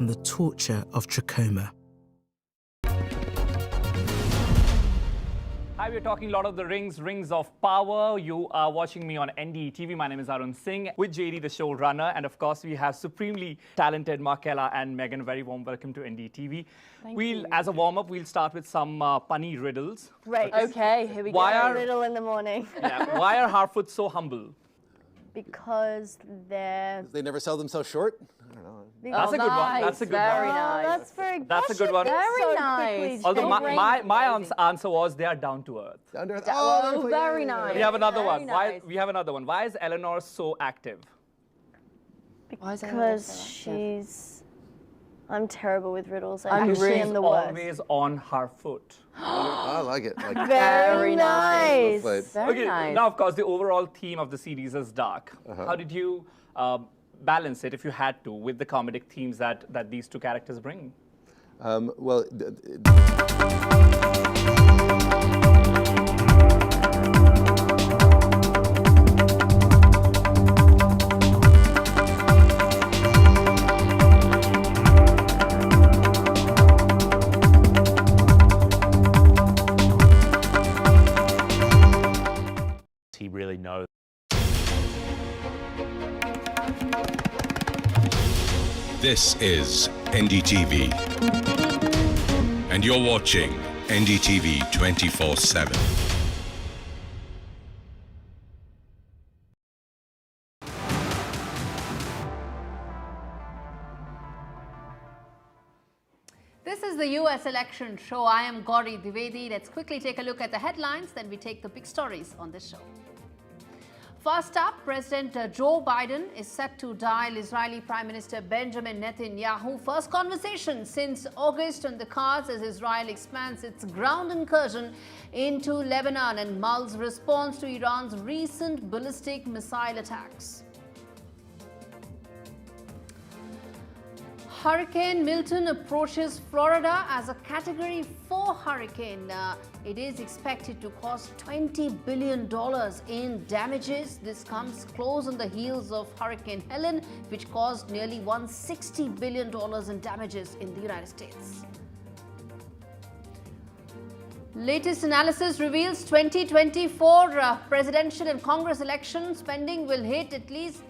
from the torture of trachoma. Hi, we're talking Lord of the Rings of Power. You are watching me on NDTV. My name is Arun Singh with JD, the showrunner. And of course, we have supremely talented Markella and Megan. Very warm welcome to NDTV. Thank you. As a warm-up, we'll start with some punny riddles. Great. Okay, here we go. Riddle in the morning. Yeah. Why are Harfoot so humble? Because They never sell themselves short? I don't know. That's a good one. That's a good Very one. nice. That's a good one. Very nice. Although Very my answer was they are down to earth. Oh, very nice. We have another one. Nice. We have another one. Why is Eleanor so active? Because she's... I'm terrible with riddles. I I'm actually really am the worst. Always on her foot. I like it. Like, Very nice. Well played. Very Okay, nice. now of course the overall theme of the series is dark. How did you balance it, if you had to, with the comedic themes that these two characters bring? well, he really knows. This is NDTV, and you're watching NDTV 24/7. This is the US election show. I am Gaurie Dwivedi. Let's quickly take a look at the headlines, then we take the big stories on this show. First up, President Joe Biden is set to dial Israeli Prime Minister Benjamin Netanyahu. First conversation since August on the cards as Israel expands its ground incursion into Lebanon and mulls response to Iran's recent ballistic missile attacks. Hurricane Milton approaches Florida as a Category 4 hurricane. It is expected to cost $20 billion in damages. This comes close on the heels of Hurricane Helen, which caused nearly $160 billion in damages in the United States. Latest analysis reveals 2024 presidential and Congress election spending will hit at least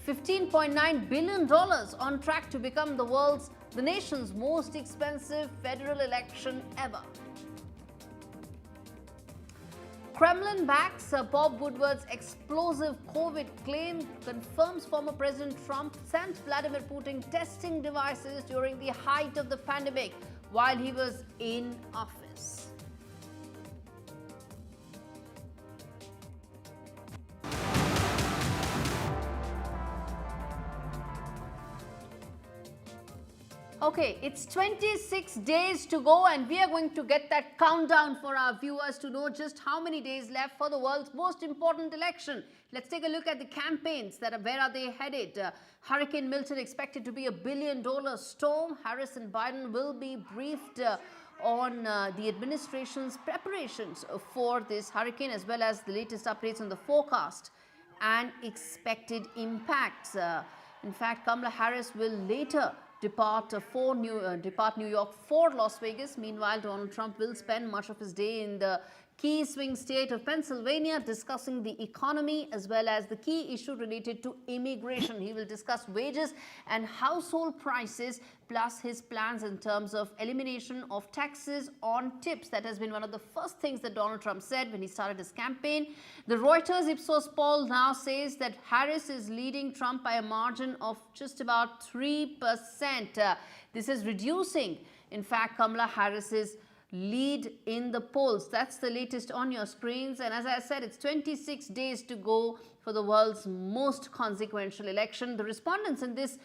$15.9 billion, on track to become the nation's most expensive federal election ever. Kremlin backs Bob Woodward's explosive COVID claim, confirms former President Trump sent Vladimir Putin testing devices during the height of the pandemic while he was in office. Okay, it's 26 days to go and we are going to get that countdown for our viewers to know just how many days left for the world's most important election. Let's take a look at the campaigns. Where are they headed? Hurricane Milton expected to be a $1 billion storm. Harris and Biden will be briefed on the administration's preparations for this hurricane, as well as the latest updates on the forecast and expected impacts. In fact, Kamala Harris will later depart New York for Las Vegas. Meanwhile, Donald Trump will spend much of his day in the key swing state of Pennsylvania discussing the economy as well as the key issue related to immigration. He will discuss wages and household prices, plus his plans in terms of elimination of taxes on tips. That has been one of the first things that Donald Trump said when he started his campaign. The Reuters Ipsos poll now says that Harris is leading Trump by a margin of just about 3%. This is reducing, in fact, Kamala Harris's lead in the polls. That's the latest on your screens. And as I said, it's 26 days to go for the world's most consequential election. The respondents in this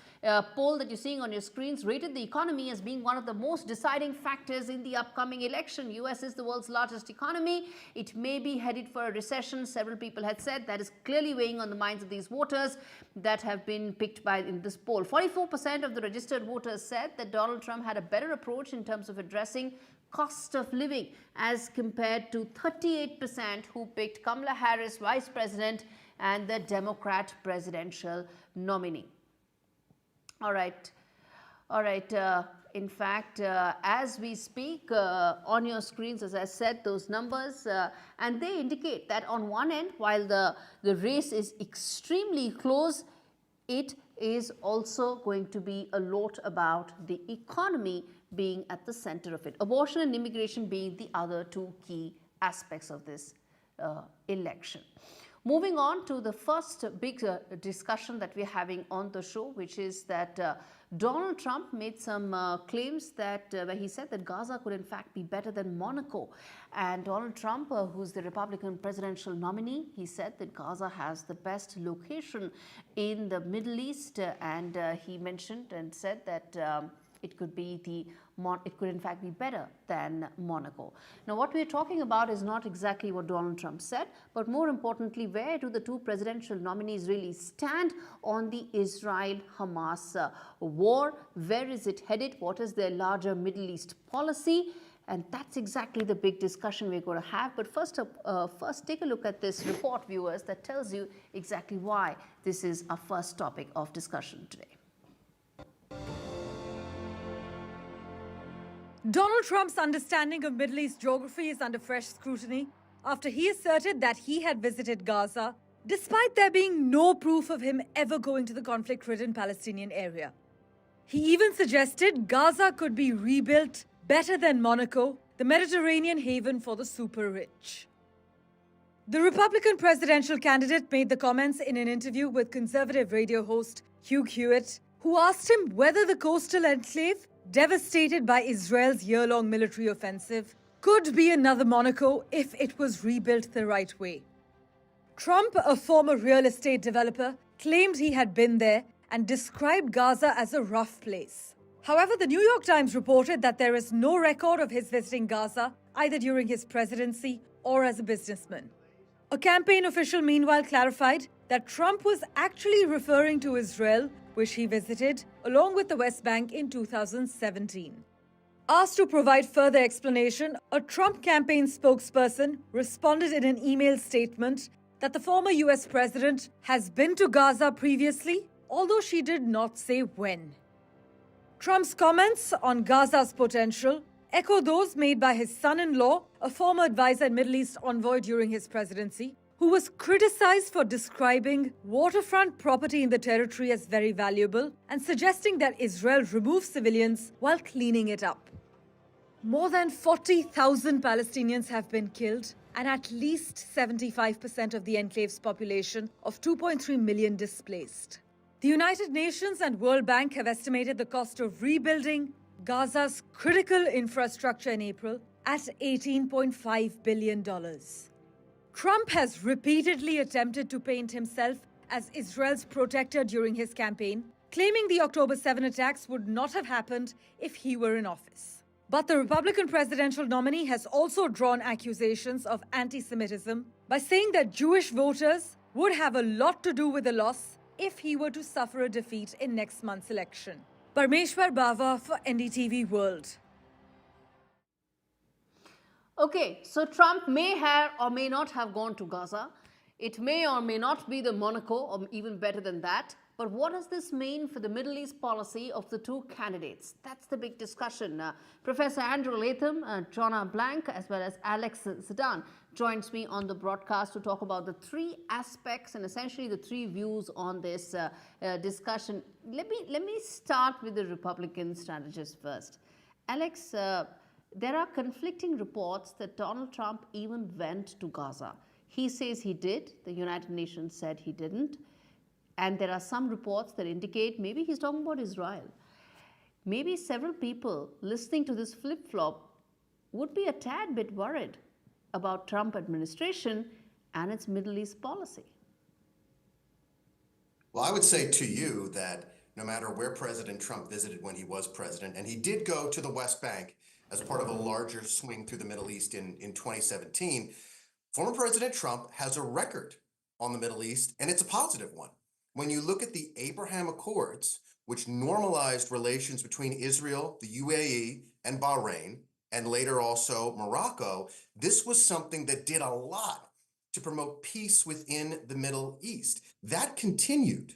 poll that you're seeing on your screens rated the economy as being one of the most deciding factors in the upcoming election. US is the world's largest economy. It may be headed for a recession. Several people had said that is clearly weighing on the minds of these voters that have been picked by in this poll. 44% of the registered voters said that Donald Trump had a better approach in terms of addressing cost of living as compared to 38% who picked Kamala Harris Vice President and the Democrat presidential nominee. All right. All right. In fact, as we speak, on your screens, as I said, those numbers, and they indicate that on one end, while the race is extremely close, it is also going to be a lot about the economy being at the center of it. Abortion and immigration being the other two key aspects of this election. Moving on to the first big discussion that we're having on the show, which is that Donald Trump made some claims that where he said that Gaza could in fact be better than Monaco. And Donald Trump, who's the Republican presidential nominee, he said that Gaza has the best location in the Middle East, and he mentioned and said that it could in fact be better than Monaco. Now, what we're talking about is not exactly what Donald Trump said, but more importantly, where do the two presidential nominees really stand on the Israel-Hamas war? Where is it headed? What is their larger Middle East policy? And that's exactly the big discussion we're going to have. But first take a look at this report, viewers, that tells you exactly why this is our first topic of discussion today. Donald Trump's understanding of Middle East geography is under fresh scrutiny after he asserted that he had visited Gaza, despite there being no proof of him ever going to the conflict-ridden Palestinian area. He even suggested Gaza could be rebuilt better than Monaco, the Mediterranean haven for the super-rich. The Republican presidential candidate made the comments in an interview with conservative radio host Hugh Hewitt, who asked him whether the coastal enclave, devastated by Israel's year-long military offensive, could be another Monaco if it was rebuilt the right way. Trump, a former real estate developer, claimed he had been there and described Gaza as a rough place. However, the New York Times reported that there is no record of his visiting Gaza, either during his presidency or as a businessman. A campaign official meanwhile clarified that Trump was actually referring to Israel, which he visited, along with the West Bank in 2017. Asked to provide further explanation, a Trump campaign spokesperson responded in an email statement that the former US president has been to Gaza previously, although she did not say when. Trump's comments on Gaza's potential echo those made by his son-in-law, a former advisor and Middle East envoy during his presidency, who was criticized for describing waterfront property in the territory as very valuable and suggesting that Israel remove civilians while cleaning it up. More than 40,000 Palestinians have been killed, and at least 75% of the enclave's population of 2.3 million displaced. The United Nations and World Bank have estimated the cost of rebuilding Gaza's critical infrastructure in April at $18.5 billion. Trump has repeatedly attempted to paint himself as Israel's protector during his campaign, claiming the October 7 attacks would not have happened if he were in office. But the Republican presidential nominee has also drawn accusations of anti-Semitism by saying that Jewish voters would have a lot to do with the loss if he were to suffer a defeat in next month's election. Parmeshwar Bava for NDTV World. Okay, so Trump may have or may not have gone to Gaza. It may or may not be the Monaco, or even better than that. But what does this mean for the Middle East policy of the two candidates? That's the big discussion. Professor Andrew Latham, Jonna Blank, as well as Alex Zidane joins me on the broadcast to talk about the three aspects and essentially the three views on this discussion. Let me start with the Republican strategist first. Alex, there are conflicting reports that Donald Trump even went to Gaza. He says he did. The United Nations said he didn't. And there are some reports that indicate maybe he's talking about Israel. Maybe several people listening to this flip-flop would be a tad bit worried about Trump administration and its Middle East policy. Well, I would say to you that no matter where President Trump visited when he was president, and he did go to the West Bank as part of a larger swing through the Middle East in 2017, former President Trump has a record on the Middle East, and it's a positive one. When you look at the Abraham Accords, which normalized relations between Israel, the UAE, and Bahrain, and later also Morocco, this was something that did a lot to promote peace within the Middle East. That continued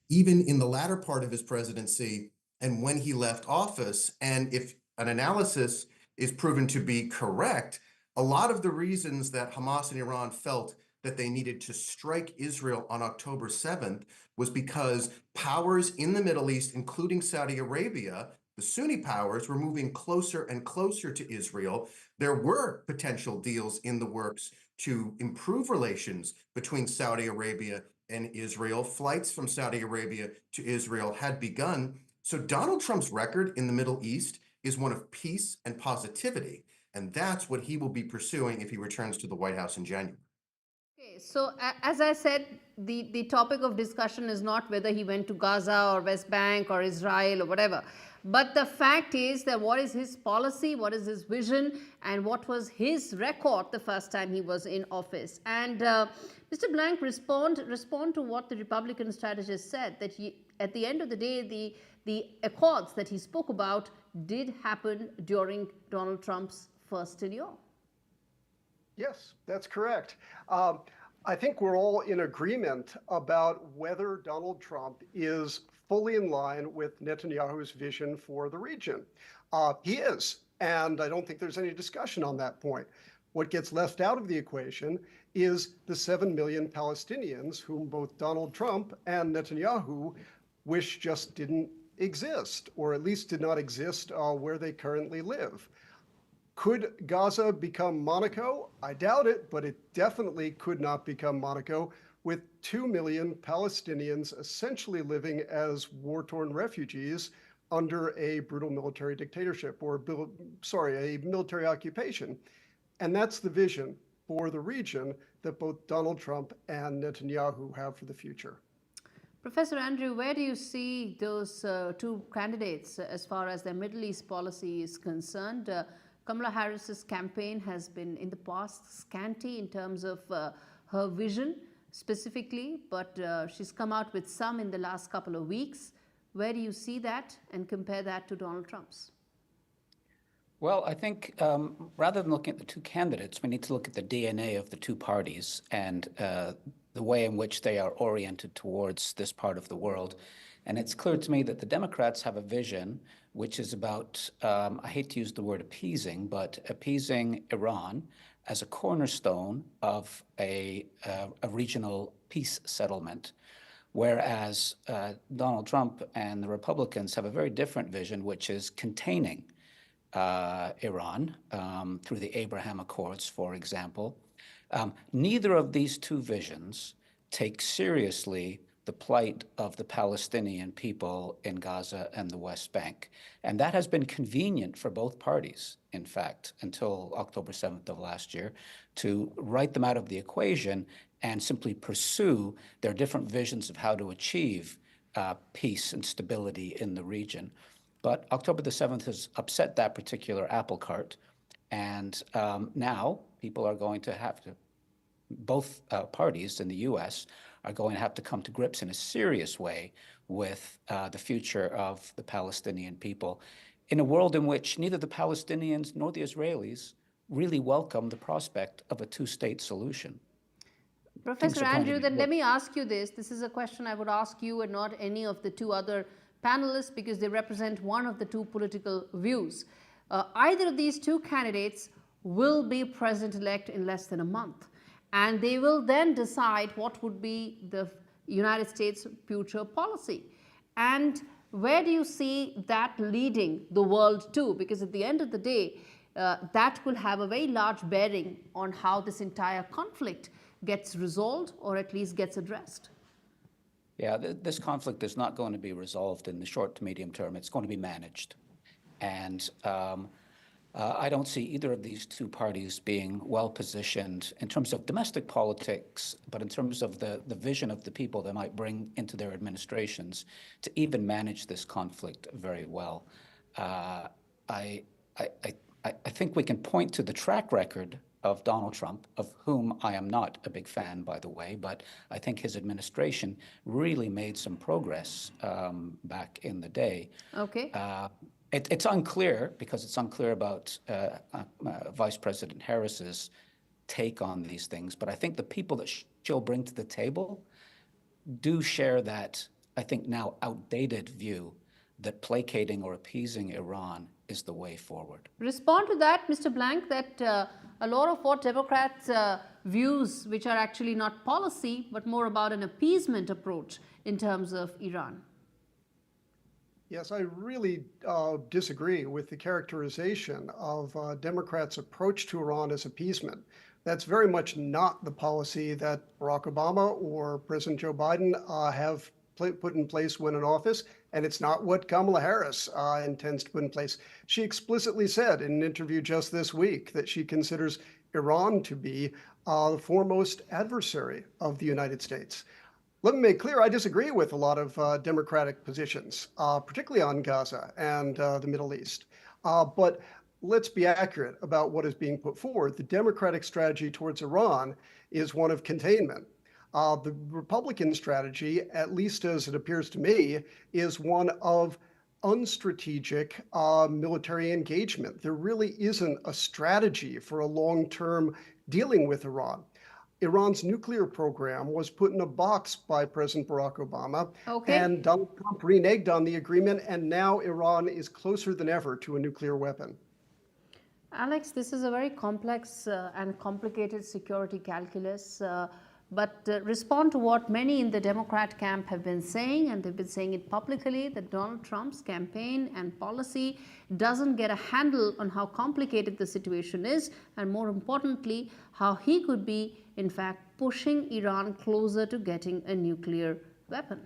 even in the latter part of his presidency and when he left office. And if an analysis is proven to be correct, a lot of the reasons that Hamas and Iran felt that they needed to strike Israel on October 7th was because powers in the Middle East, including Saudi Arabia, the Sunni powers, were moving closer and closer to Israel. There were potential deals in the works to improve relations between Saudi Arabia and Israel. Flights from Saudi Arabia to Israel had begun. So Donald Trump's record in the Middle East is one of peace and positivity. And that's what he will be pursuing if he returns to the White House in January. Okay, so as I said, the topic of discussion is not whether he went to Gaza or West Bank or Israel or whatever. But the fact is that what is his policy, what is his vision, and what was his record the first time he was in office. And Mr. Blank, respond to what the Republican strategist said, that at the end of the day, the accords that he spoke about did happen during Donald Trump's first tenure. Yes, that's correct. I think we're all in agreement about whether Donald Trump is fully in line with Netanyahu's vision for the region. He is, and I don't think there's any discussion on that point. What gets left out of the equation is the 7 million Palestinians whom both Donald Trump and Netanyahu wish just didn't exist, or at least did not exist where they currently live. Could Gaza become Monaco? I doubt it, but it definitely could not become Monaco with 2 million Palestinians essentially living as war-torn refugees under a brutal military dictatorship, or a military occupation. And that's the vision for the region that both Donald Trump and Netanyahu have for the future. Professor Andrew, where do you see those two candidates as far as their Middle East policy is concerned? Kamala Harris's campaign has been in the past scanty in terms of her vision specifically, but she's come out with some in the last couple of weeks. Where do you see that and compare that to Donald Trump's? Well, I think rather than looking at the two candidates, we need to look at the DNA of the two parties and the way in which they are oriented towards this part of the world. And it's clear to me that the Democrats have a vision which is about, I hate to use the word appeasing, but appeasing Iran as a cornerstone of a regional peace settlement. Whereas Donald Trump and the Republicans have a very different vision, which is containing Iran through the Abraham Accords, for example. Neither of these two visions take seriously the plight of the Palestinian people in Gaza and the West Bank. And that has been convenient for both parties, in fact, until October 7th of last year, to write them out of the equation and simply pursue their different visions of how to achieve peace and stability in the region. But October the 7th has upset that particular apple cart. And now people are going to have to, both parties in the U.S. are going to have to come to grips in a serious way with the future of the Palestinian people in a world in which neither the Palestinians nor the Israelis really welcome the prospect of a two-state solution. Professor Andrew, then let me ask you this. This is a question I would ask you and not any of the two other panelists because they represent one of the two political views. Either of these two candidates will be president-elect in less than a month. And they will then decide what would be the United States' future policy. And where do you see that leading the world to? Because at the end of the day, that will have a very large bearing on how this entire conflict gets resolved or at least gets addressed. Yeah, this conflict is not going to be resolved in the short to medium term. It's going to be managed. And I don't see either of these two parties being well positioned in terms of domestic politics, but in terms of the vision of the people they might bring into their administrations to even manage this conflict very well. I think we can point to the track record of Donald Trump, of whom I am not a big fan, by the way, but I think his administration really made some progress back in the day. Okay. It's unclear, because it's unclear about Vice President Harris's take on these things, but I think the people that she'll bring to the table do share that, I think now, outdated view that placating or appeasing Iran is the way forward. Respond to that, Mr. Blank, that a lot of what Democrats' views, which are actually not policy, but more about an appeasement approach in terms of Iran. Yes, I really disagree with the characterization of Democrats' approach to Iran as appeasement. That's very much not the policy that Barack Obama or President Joe Biden have put in place when in office, and it's not what Kamala Harris intends to put in place. She explicitly said in an interview just this week that she considers Iran to be the foremost adversary of the United States. Let me make clear, I disagree with a lot of Democratic positions, particularly on Gaza and the Middle East. But let's be accurate about what is being put forward. The Democratic strategy towards Iran is one of containment. The Republican strategy, at least as it appears to me, is one of unstrategic military engagement. There really isn't a strategy for a long-term dealing with Iran. Iran's nuclear program was put in a box by President Barack Obama, and Donald Trump reneged on the agreement, and now Iran is closer than ever to a nuclear weapon. Alex, this is a very complex and complicated security calculus, but respond to what many in the Democrat camp have been saying, and they've been saying it publicly, that Donald Trump's campaign and policy doesn't get a handle on how complicated the situation is, and more importantly, how he could be, in fact, pushing Iran closer to getting a nuclear weapon.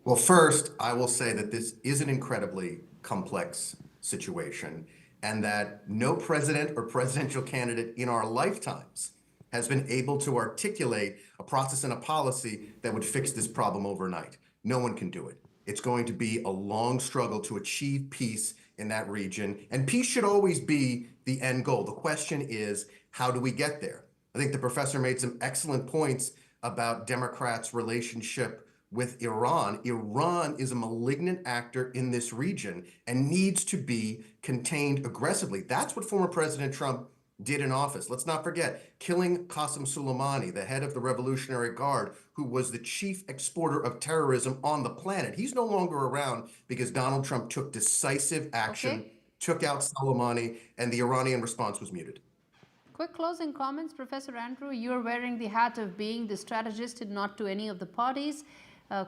Well, first, I will say that this is an incredibly complex situation, and that no president or presidential candidate in our lifetimes has been able to articulate a process and a policy that would fix this problem overnight. No one can do it. It's going to be a long struggle to achieve peace in that region, and peace should always be the end goal. The question is, how do we get there? I think the professor made some excellent points about Democrats' relationship with Iran. Iran is a malignant actor in this region and needs to be contained aggressively. That's what former President Trump did in office. Let's not forget, killing Qasem Soleimani, the head of the Revolutionary Guard, who was the chief exporter of terrorism on the planet. He's no longer around because Donald Trump took decisive action, took out Soleimani, and the Iranian response was muted. Quick closing comments, Professor Andrew. You're wearing the hat of being the strategist and not to any of the parties.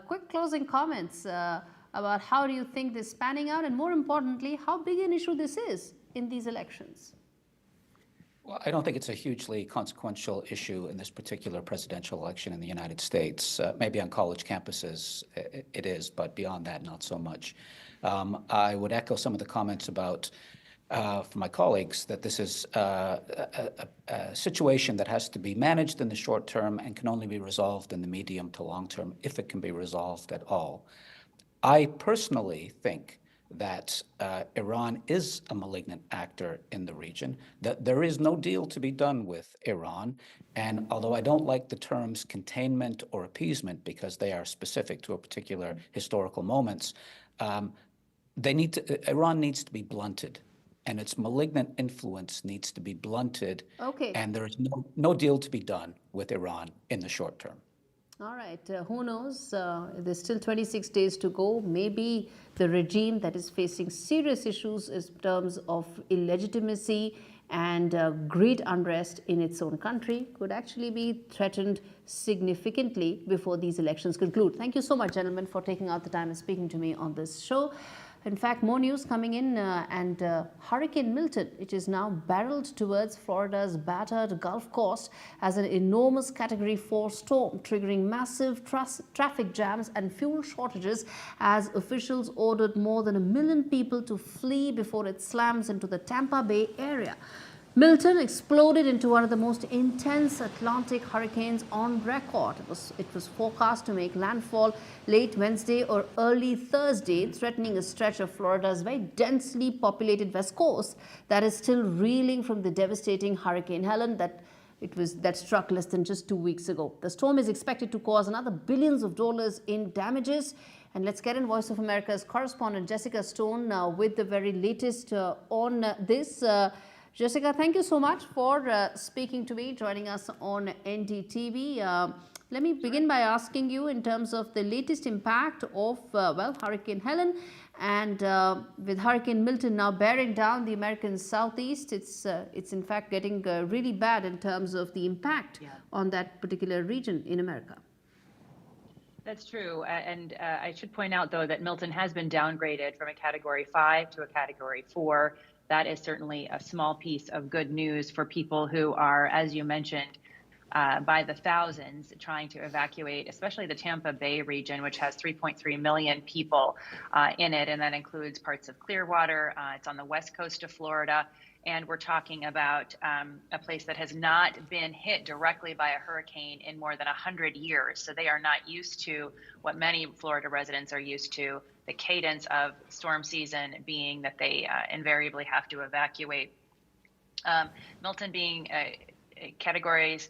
Quick closing comments about how do you think this is panning out, and more importantly, how big an issue this is in these elections? Well, I don't think it's a hugely consequential issue in this particular presidential election in the United States. Maybe on college campuses it is, but beyond that, not so much. I would echo some of the comments about from my colleagues that this is a situation that has to be managed in the short term and can only be resolved in the medium to long term, if it can be resolved at all. I personally think that Iran is a malignant actor in the region, that there is no deal to be done with Iran. And although I don't like the terms containment or appeasement because they are specific to a particular historical moments, Iran needs to be blunted, and its malignant influence needs to be blunted. And there is no deal to be done with Iran in the short term. All right, who knows? There's still 26 days to go. Maybe the regime that is facing serious issues in terms of illegitimacy and great unrest in its own country could actually be threatened significantly before these elections conclude. Thank you so much, gentlemen, for taking out the time and speaking to me on this show. In fact, more news coming in, and Hurricane Milton, it is now barreled towards Florida's battered Gulf Coast as an enormous Category 4 storm, triggering massive traffic jams and fuel shortages as officials ordered more than 1 million people to flee before it slams into the Tampa Bay area. Milton exploded into one of the most intense Atlantic hurricanes on record. It was forecast to make landfall late Wednesday or early Thursday, threatening a stretch of Florida's very densely populated west coast that is still reeling from the devastating Hurricane Helen that struck less than just 2 weeks ago. The storm is expected to cause another billions of dollars in damages. And let's get in Voice of America's correspondent Jessica Stone with the very latest on this. Jessica, thank you so much for speaking to me, joining us on NDTV. let me begin by asking you in terms of the latest impact of, Hurricane Helen and with Hurricane Milton now bearing down the American Southeast, it's in fact getting really bad in terms of the impact on that particular region in America. That's true. And I should point out, though, that Milton has been downgraded from a Category 5 to a Category 4. That is certainly a small piece of good news for people who are, as you mentioned, by the thousands trying to evacuate, especially the Tampa Bay region, which has 3.3 million people in it. And that includes parts of Clearwater. It's on the west coast of Florida. And we're talking about a place that has not been hit directly by a hurricane in more than 100 years. So they are not used to what many Florida residents are used to, the cadence of storm season being that they invariably have to evacuate. Milton being categorized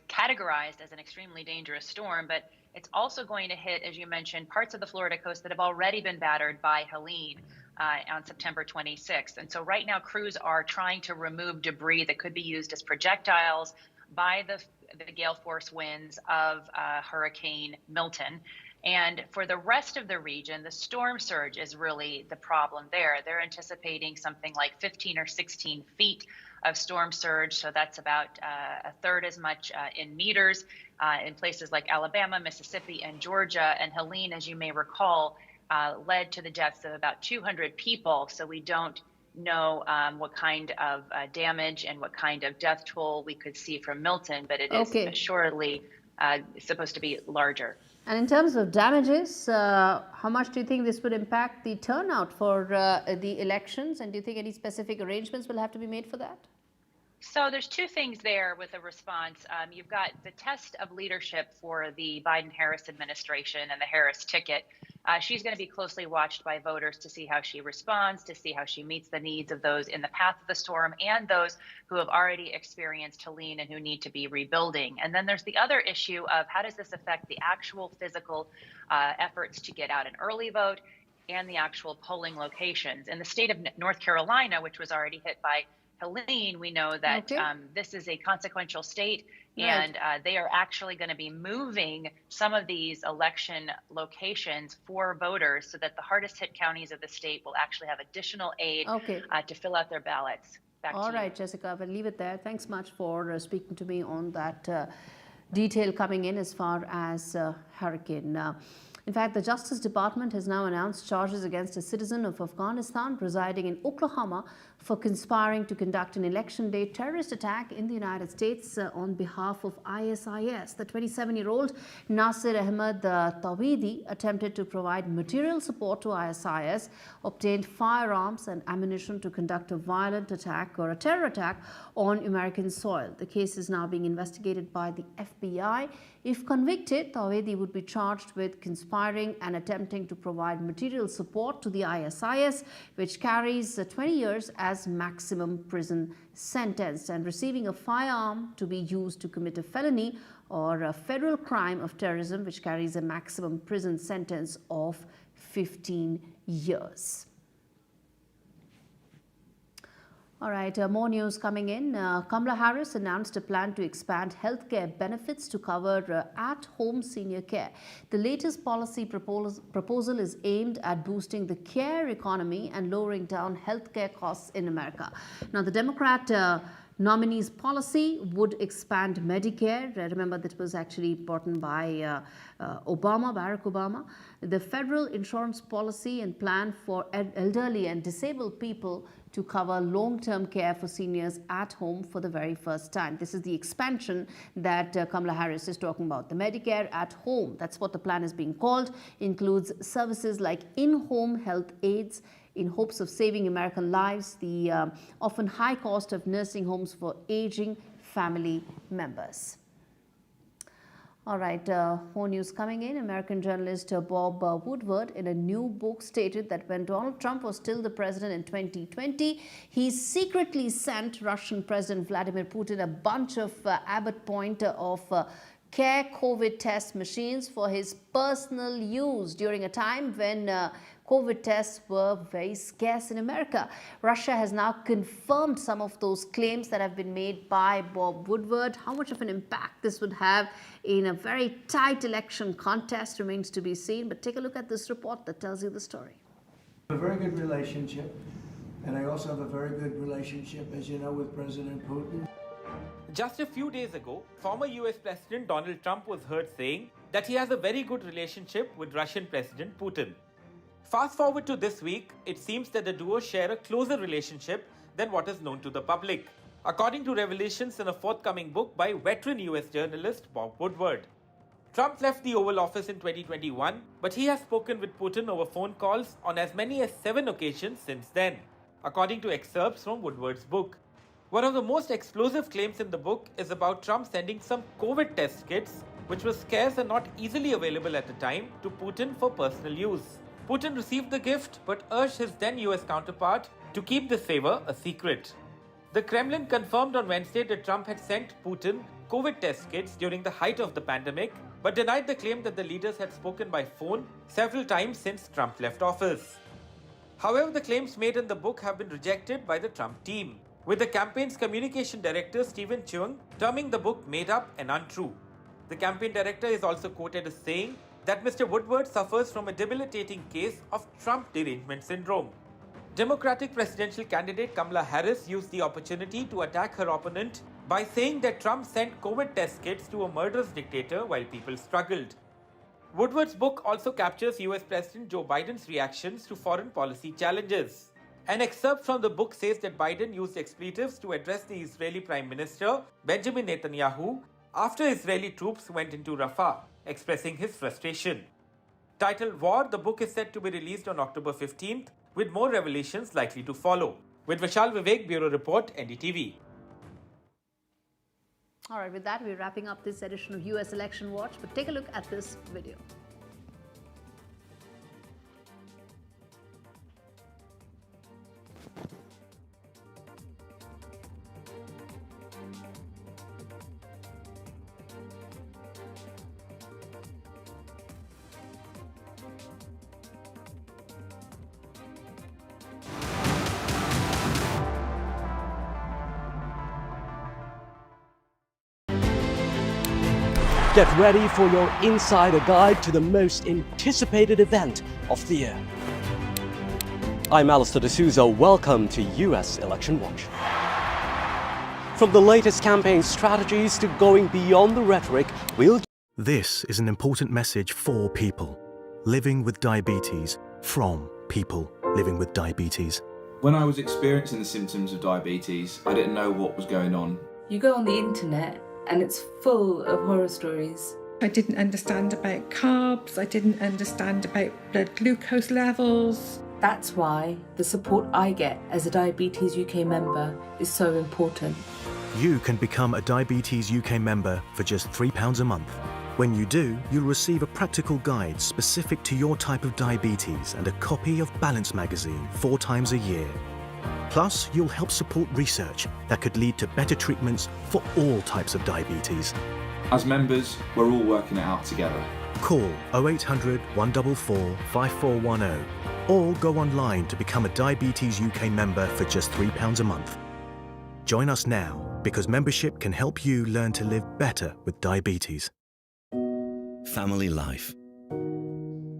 as an extremely dangerous storm, but it's also going to hit, as you mentioned, parts of the Florida coast that have already been battered by Helene on September 26th. And so right now, crews are trying to remove debris that could be used as projectiles by the gale force winds of Hurricane Milton. And for the rest of the region, the storm surge is really the problem there. They're anticipating something like 15 or 16 feet of storm surge. So that's about a third as much in meters in places like Alabama, Mississippi, and Georgia. And Helene, as you may recall, led to the deaths of about 200 people. So we don't know what kind of damage and what kind of death toll we could see from Milton, but it is assuredly supposed to be larger. And in terms of damages, how much do you think this would impact the turnout for the elections? And do you think any specific arrangements will have to be made for that? So there's two things there with the response. You've got the test of leadership for the Biden-Harris administration and the Harris ticket. She's going to be closely watched by voters to see how she responds, to see how she meets the needs of those in the path of the storm and those who have already experienced Helene and who need to be rebuilding. And then there's the other issue of how does this affect the actual physical efforts to get out an early vote and the actual polling locations. In the state of North Carolina, which was already hit by Helene, we know that this is a consequential state, and they are actually going to be moving some of these election locations for voters so that the hardest hit counties of the state will actually have additional aid to fill out their ballots. All right, Jessica, we'll leave it there. Thanks much for speaking to me on that detail coming in as far as Hurricane. In fact, the Justice Department has now announced charges against a citizen of Afghanistan residing in Oklahoma for conspiring to conduct an election day terrorist attack in the United States on behalf of ISIS. The 27-year-old Nasir Ahmed Dwivedi attempted to provide material support to ISIS, obtained firearms and ammunition to conduct a violent attack or a terror attack on American soil. The case is now being investigated by the FBI. If convicted, Dwivedi would be charged with conspiring and attempting to provide material support to the ISIS, which carries 20 years as maximum prison sentence, and receiving a firearm to be used to commit a felony or a federal crime of terrorism, which carries a maximum prison sentence of 15 years. All right, more news coming in. Kamala Harris announced a plan to expand healthcare benefits to cover at-home senior care. The latest policy proposal is aimed at boosting the care economy and lowering down healthcare costs in America. Now, the Democrat nominee's policy would expand Medicare. Remember, that was actually brought in by Barack Obama. The federal insurance policy and plan for elderly and disabled people to cover long-term care for seniors at home for the very first time. This is the expansion that Kamala Harris is talking about. The Medicare at home, that's what the plan is being called, includes services like in-home health aids in hopes of saving American lives, the often high cost of nursing homes for aging family members. All right, more news coming in. American journalist Bob Woodward, in a new book, stated that when Donald Trump was still the president in 2020, he secretly sent Russian President Vladimir Putin a bunch of Abbott Point of care COVID test machines for his personal use during a time when COVID tests were very scarce in America. Russia has now confirmed some of those claims that have been made by Bob Woodward. How much of an impact this would have in a very tight election contest remains to be seen. But take a look at this report that tells you the story. A very good relationship, and I also have a very good relationship, as you know, with President Putin. Just a few days ago, former US President Donald Trump was heard saying that he has a very good relationship with Russian President Putin. Fast forward to this week, it seems that the duo share a closer relationship than what is known to the public, according to revelations in a forthcoming book by veteran US journalist Bob Woodward. Trump left the Oval Office in 2021, but he has spoken with Putin over phone calls on as many as 7 occasions since then, according to excerpts from Woodward's book. One of the most explosive claims in the book is about Trump sending some COVID test kits, which were scarce and not easily available at the time, to Putin for personal use. Putin received the gift but urged his then US counterpart to keep this favor a secret. The Kremlin confirmed on Wednesday that Trump had sent Putin COVID test kits during the height of the pandemic, but denied the claim that the leaders had spoken by phone several times since Trump left office. However, the claims made in the book have been rejected by the Trump team, with the campaign's communication director Stephen Chung terming the book made up and untrue. The campaign director is also quoted as saying that Mr. Woodward suffers from a debilitating case of Trump derangement syndrome. Democratic presidential candidate Kamala Harris used the opportunity to attack her opponent by saying that Trump sent COVID test kits to a murderous dictator while people struggled. Woodward's book also captures US President Joe Biden's reactions to foreign policy challenges. An excerpt from the book says that Biden used expletives to address the Israeli Prime Minister Benjamin Netanyahu after Israeli troops went into Rafah, expressing his frustration. Titled War, the book is set to be released on October 15th, with more revelations likely to follow. With Vishal Vivek, Bureau Report, NDTV. All right, with that, we're wrapping up this edition of US Election Watch, but take a look at this video. Get ready for your insider guide to the most anticipated event of the year. I'm Alistair D'Souza. Welcome to US Election Watch. From the latest campaign strategies to going beyond the rhetoric, This is an important message for people living with diabetes, from people living with diabetes. When I was experiencing the symptoms of diabetes, I didn't know what was going on. You go on the internet and it's full of horror stories. I didn't understand about carbs, I didn't understand about blood glucose levels. That's why the support I get as a Diabetes UK member is so important. You can become a Diabetes UK member for just £3 a month. When you do, you'll receive a practical guide specific to your type of diabetes and a copy of Balance magazine 4 times a year. Plus, you'll help support research that could lead to better treatments for all types of diabetes. As members, we're all working it out together. Call 0800 144 5410 or go online to become a Diabetes UK member for just £3 a month. Join us now, because membership can help you learn to live better with diabetes. Family life.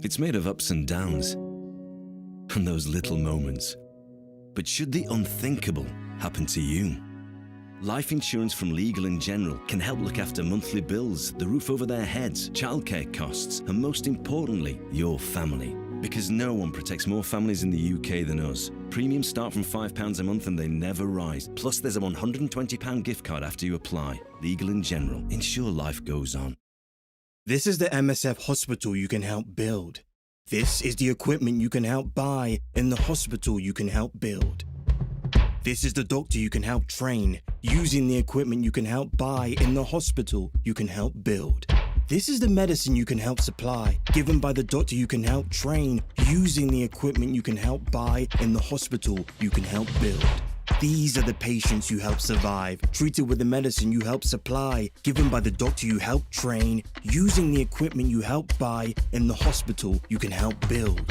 It's made of ups and downs, and those little moments. But should the unthinkable happen to you? Life insurance from Legal & General can help look after monthly bills, the roof over their heads, childcare costs, and most importantly, your family. Because no one protects more families in the UK than us. Premiums start from £5 a month and they never rise. Plus there's a £120 gift card after you apply. Legal & General. Ensure life goes on. This is the MSF hospital you can help build. This is the equipment you can help buy in the hospital you can help build. This is the doctor you can help train using the equipment you can help buy in the hospital you can help build. This is the medicine you can help supply, given by the doctor you can help train using the equipment you can help buy in the hospital you can help build. These are the patients you help survive, treated with the medicine you help supply, given by the doctor you help train, using the equipment you help buy in the hospital you can help build.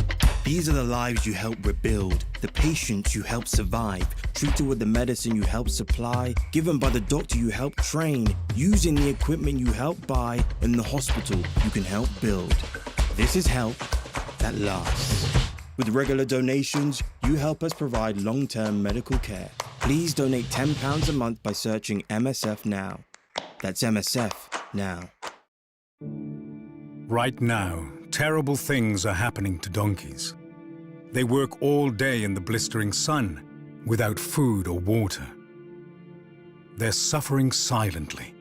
These are the lives you help rebuild, the patients you help survive, treated with the medicine you help supply, given by the doctor you help train, using the equipment you help buy, in the hospital you can help build. This is help that lasts. With regular donations, you help us provide long-term medical care. Please donate £10 a month by searching MSF Now. That's MSF Now. Right now, terrible things are happening to donkeys. They work all day in the blistering sun, without food or water. They're suffering silently,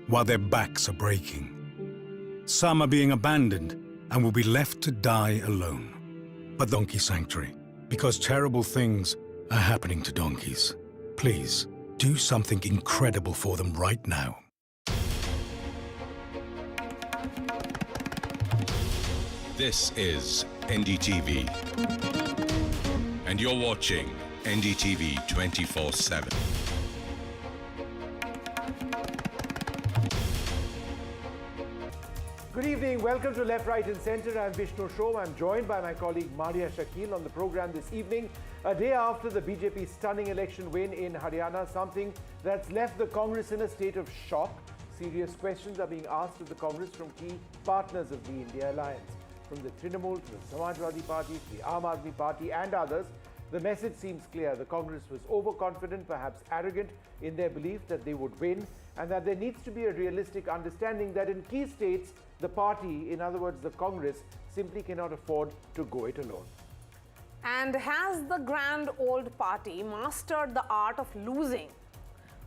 while their backs are breaking. Some are being abandoned and will be left to die alone. But Donkey Sanctuary, because terrible things are happening to donkeys, please do something incredible for them right now. This is NDTV, and you're watching NDTV 24/7. Good evening. Welcome to Left, Right and Centre. I'm Vishnu Shom. I'm joined by my colleague Maria Shakil on the program this evening, a day after the BJP's stunning election win in Haryana, something that's left the Congress in a state of shock. Serious questions are being asked of the Congress from key partners of the India alliance. From the Trinamool to the Samajwadi Party, to the Aam Aadmi Party and others, the message seems clear. The Congress was overconfident, perhaps arrogant in their belief that they would win, and that there needs to be a realistic understanding that in key states, the party, in other words the Congress, simply cannot afford to go it alone. And has the grand old party mastered the art of losing?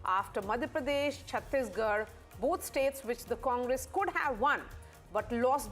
After Madhya Pradesh, Chhattisgarh, both states which the Congress could have won but lost